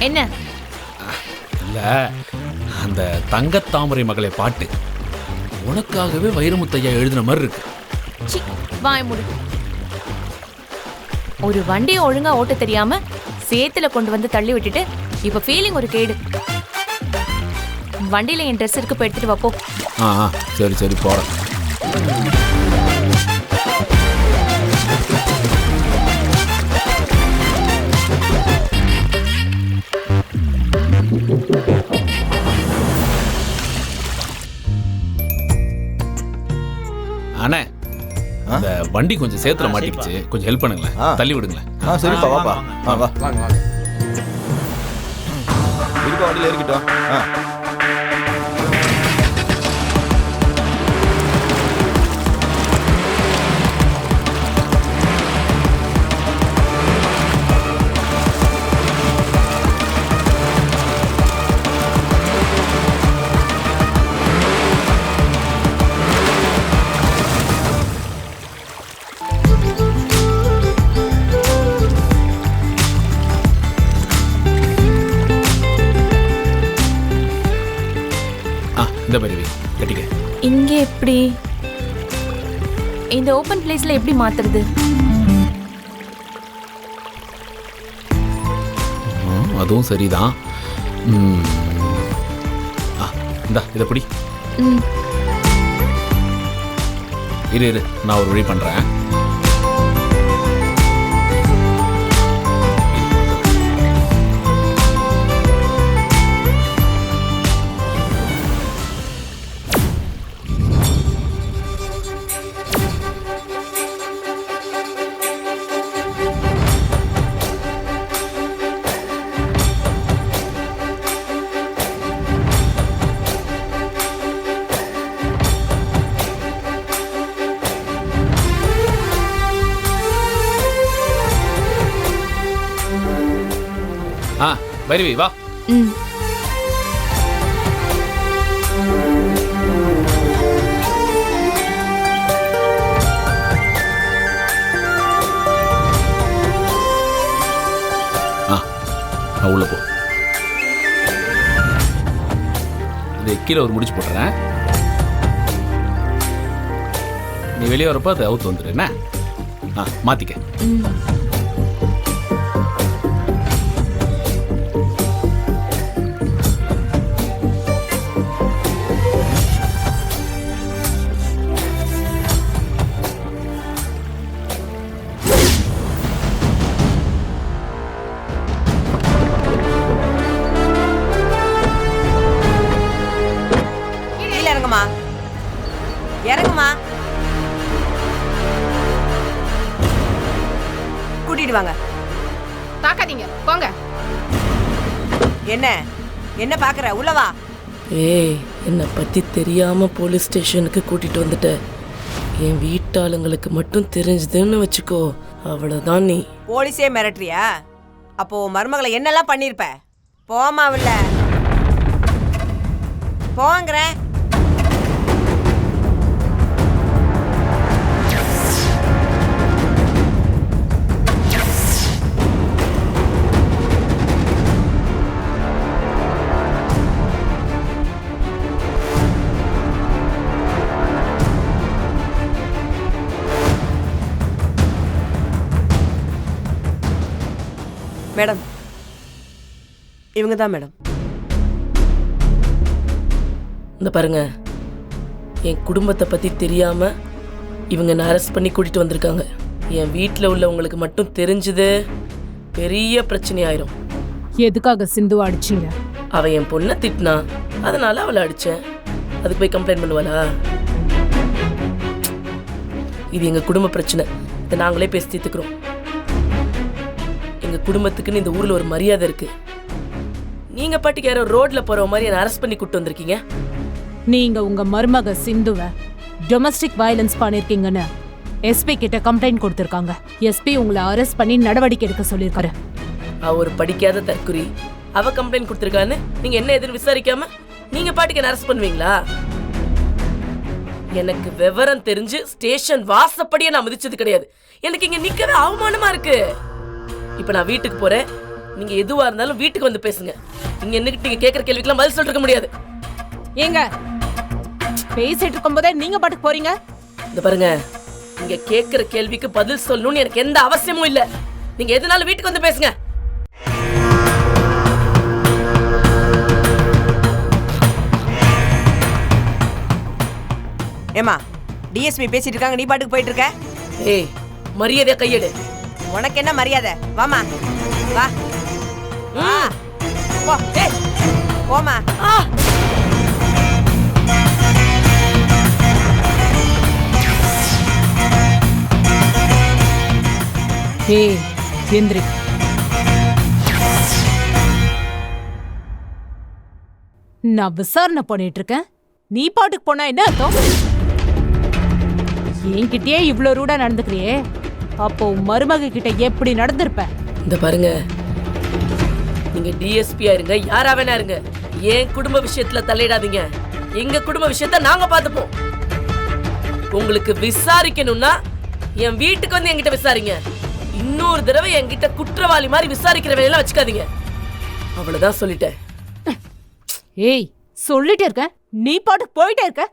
என்ன? இல்ல, அந்த தங்கத்தாமரை மகளை பாட்டு உனக்காகவே வைரமுத்தையா எழுதின மாதிரி இருக்கு. சி, வாய் மூடு. ஒரு வண்டியை ஒழுங்கா ஓட்ட தெரியாம சேத்துல கொண்டு வந்து தள்ளி விட்டுட்டு இப்ப ஃபீலிங் ஒரு கேடு. வண்டியில என் ட்ரெஸ் இருக்கு, போய் எடுத்துட்டு வா போ. சரி சரி போறேன். அண்ணே, அந்த வண்டி கொஞ்சம் சேத்துல மாட்டிக்கிச்சு, கொஞ்சம் ஹெல்ப் பண்ணுங்களேன், தள்ளி விடுங்களேன். சரிப்பா, வாப்பா. வா வாங்க வாங்க. இருப்பா, வண்டியில் ஏறிக்கிட்டோம். இந்த பரிவி கட்டிக்க. இங்க எப்படி? இந்த ஓபன் பிளேஸ்ல எப்படி மாத்துறது? அதுவும் சரிதான். இந்தா இதை பிடி. இரு, நான் ஒரு வழி பண்றேன். பைரவி வா. உள்ள போ. இது கீழே ஒரு முடிச்சு போட்டுறேன். நீ வெளியே வரப்போ அதை அவுத்து வந்துடு. என்ன மாத்திக்க. இறங்குமா, கூட்டிட்டு வாங்க. தாக்காதீங்க, போங்க. என்ன என்ன பாக்குற? உள்ளவா. ஏய், என்னை பத்தி தெரியாம போலீஸ் ஸ்டேஷனுக்கு கூட்டிட்டு வந்துட்ட. என் வீட்டாளுங்களுக்கு மட்டும் தெரிஞ்சதுன்னு வச்சுக்கோ, அவ்வளவுதான். நீ போலீஸே மிரட்டுறியா? அப்போ மருமகளை என்னெல்லாம் பண்ணிருப்ப? போமா உள்ள போங்கிற. மேடம், இவங்க தான் மேடம். இந்த பாருங்க, என் குடும்பத்தை பத்தி தெரியாம இவங்க என்ன அரெஸ்ட் பண்ணி கூட்டிட்டு வந்திருக்காங்க. என் வீட்டில் உள்ளவங்களுக்கு மட்டும் தெரிஞ்சது பெரிய பிரச்சனை ஆயிரும். எதுக்காக சிந்து அடிச்சீங்க? அவ என் பொண்ணை திட்டினா, அதனால அவளை அடிச்சேன். அதுக்கு போய் கம்ப்ளைண்ட் பண்ணுவாளா? இது எங்க குடும்ப பிரச்சனை, இதை நாங்களே பேசி தீர்த்துக்கிறோம். எங்க குடும்பத்துக்குன்னு இந்த ஊர்ல ஒரு மரியாதை இருக்கு. நீங்க பாட்டுக்கு யாரோ ரோட்ல போற மாதிரி என்ன அரெஸ்ட் பண்ணி கூட்டு வந்திருக்கீங்க. நீங்க உங்க மருமக சிந்துவை டொமஸ்டிக் வயலன்ஸ் பண்ணிருக்கீங்கன்னு எஸ்பி கிட்ட கம்ப்ளைண்ட் கொடுத்திருக்காங்க. எஸ்பி உங்களை அரெஸ்ட் பண்ணி நடவடிக்கை எடுக்க சொல்லியிருக்காரு. அவ ஒரு படிக்காத தற்குறி, அவ கம்ப்ளைண்ட் கொடுத்திருக்கான்னு நீங்க என்ன எதுன்னு விசாரிக்காம நீங்க பாட்டுக்கு என்ன அரெஸ்ட் பண்ணுவீங்களா? எனக்கு விவரம் தெரிஞ்சு ஸ்டேஷன் வாசப்படியே நான் மதிச்சது கிடையாது. எனக்கு இங்க நிக்கவே அவமானமா இருக்கு. இப்ப நான் வீட்டுக்கு போறேன். நீங்க எதுவா இருந்தாலும் வீட்டுக்கு வந்து பேசுங்க. இங்க என்னகிட்ட நீங்க கேக்குற கேள்விக்கெல்லாம் பதில் சொல்லிருக்க முடியாது. ஏங்க பேசிட்டு இருக்கும்போதே நீங்க பாட்டுக்கு போறீங்க. இந்த பாருங்க, நீங்க கேக்குற கேள்விக்கு பதில் சொல்லணும்னு எனக்கு எந்த அவசியமும் இல்ல. நீங்க எதுனாலும் வீட்டுக்கு வந்து பேசுங்க. ஏமா டிஎஸ்பி பேசிட்டு இருக்காங்க, நீ பாட்டுக்கு போயிட்டு இருக்க. ஏய், மரியாதையா கையெடு. உனக்கு என்ன மரியாதை? வாமா வா வா போ. ஏய் போமா. ஏய் எந்திரி. நான் விசாரணை பண்ணிட்டு இருக்கேன், நீ பாட்டுக்கு போனா என்ன அர்த்தம்? என்கிட்டயே இவ்ளோ ரூடா நடந்துக்கிறியே, அப்போ மருமக கிட்ட எப்படி நடந்திருப்ப? இந்த பாருங்க, நீங்க டிஎஸ்பியா இருங்க, யாரா வேணா இருங்க, என் குடும்ப விஷயத்துல தலையிடாதீங்க. எங்க குடும்ப விஷயத்த நாங்க பாத்துப்போம். உங்களுக்கு விசாரிக்கணும்னா என் வீட்டுக்கு வந்து என்கிட்ட விசாரிங்க. இன்னொரு தடவை என்கிட்ட குற்றவாளி மாதிரி விசாரிக்கிற வேலையெல்லாம் வச்சுக்காதீங்க. அவ்வளவுதான் சொல்லிட்டேன். ஏய் சொல்லிட்டே இருக்க, நீ பாட்டுக்கு போயிட்டே இருக்க.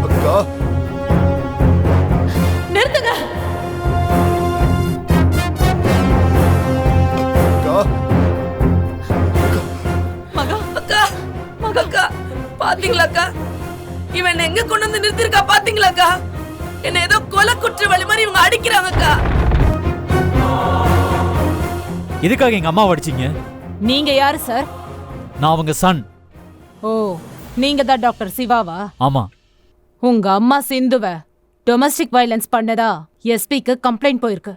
அக்கா நிறுத்துங்க. அக்கா மகா, அக்கா, அக்கா, பாத்தீங்களா அக்கா? இவன் எங்க கொண்டு வந்து நிறுத்திருக்கா பாத்தீங்களா அக்கா? என்ன ஏதோ கொலை குற்றவாளி மாதிரி இவங்க அடிக்கிறாங்க அக்கா. எதுக்காக எங்க அம்மாவை அடிச்சீங்க? நீங்க யாரு சார்? நான் அவங்க சன். ஓ, நீங்க தான் டாக்டர் சிவாவா? ஆமா. உங்க அம்மா சிந்துவ டொமஸ்டிக் வயலன்ஸ் பண்ணதா எஸ்பிக்கு கம்ப்ளைண்ட் போயிருக்கு.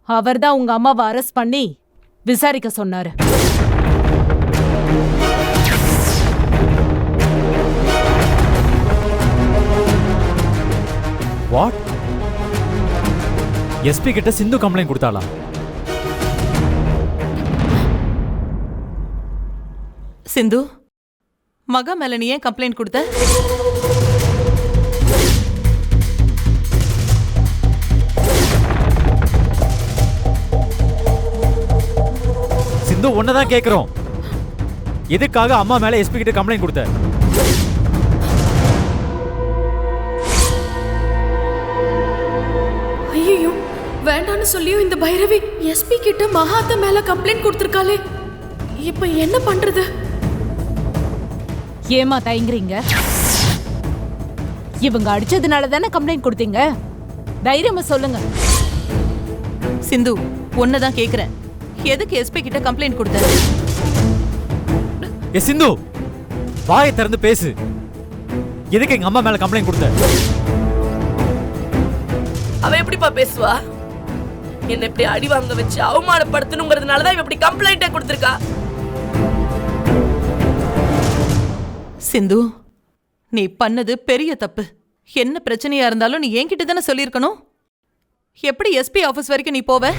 அவர்தான் உங்க அம்மாவை அரெஸ்ட் பண்ணி விசாரிக்க சொன்னாரு. வாட்? எஸ்பி கிட்ட சிந்து கம்ப்ளைண்ட் கொடுத்தாளா? சிந்து, மகா மேல நீ ஏன் கம்ப்ளைண்ட் கொடுத்த? சிந்து ஒன்னதான் கேக்குறோம், எதுக்காக அம்மா மேல எஸ்பி கிட்ட கம்ப்ளைண்ட் கொடுத்த? ஐயோ, வேண்டான்னு சொல்லியும் இந்த பைரவி எஸ்பி கிட்ட மகாத்த மேல கம்ப்ளைண்ட் கொடுத்திருக்காளே, இப்ப என்ன பண்றது? ஏமா தயங்குறீங்க? இவங்க அடிச்சதுனால தானே கம்ப்ளைண்ட் கொடுத்தீங்க, தைரியமா சொல்லுங்க. சிந்து, ஒன்னதான் கேக்குறேன், எதுக்கு எஸ்பி கிட்ட கம்ப்ளைண்ட் கொடுத்த? ஏ சிந்து, வாயை திறந்து பேசு. எதுக்கு எங்க அம்மா மேல கம்ப்ளைண்ட் கொடுத்த? அவ எப்படிப்பா பேசுவா? என்ன இப்படி அடி வாங்க வச்சு அவமானப்படுத்தணுங்கிறதுனாலதான் இவ இப்படி கம்ப்ளைண்டே கொடுத்திருக்கா. சிந்து, நீ பண்ணது பெரிய தப்பு. என்ன பிரச்சனையா இருந்தாலும் நீ என்கிட்ட தானே சொல்லியிருக்கணும். எப்படி எஸ்பி ஆபீஸ் வரைக்கும் நீ போவ?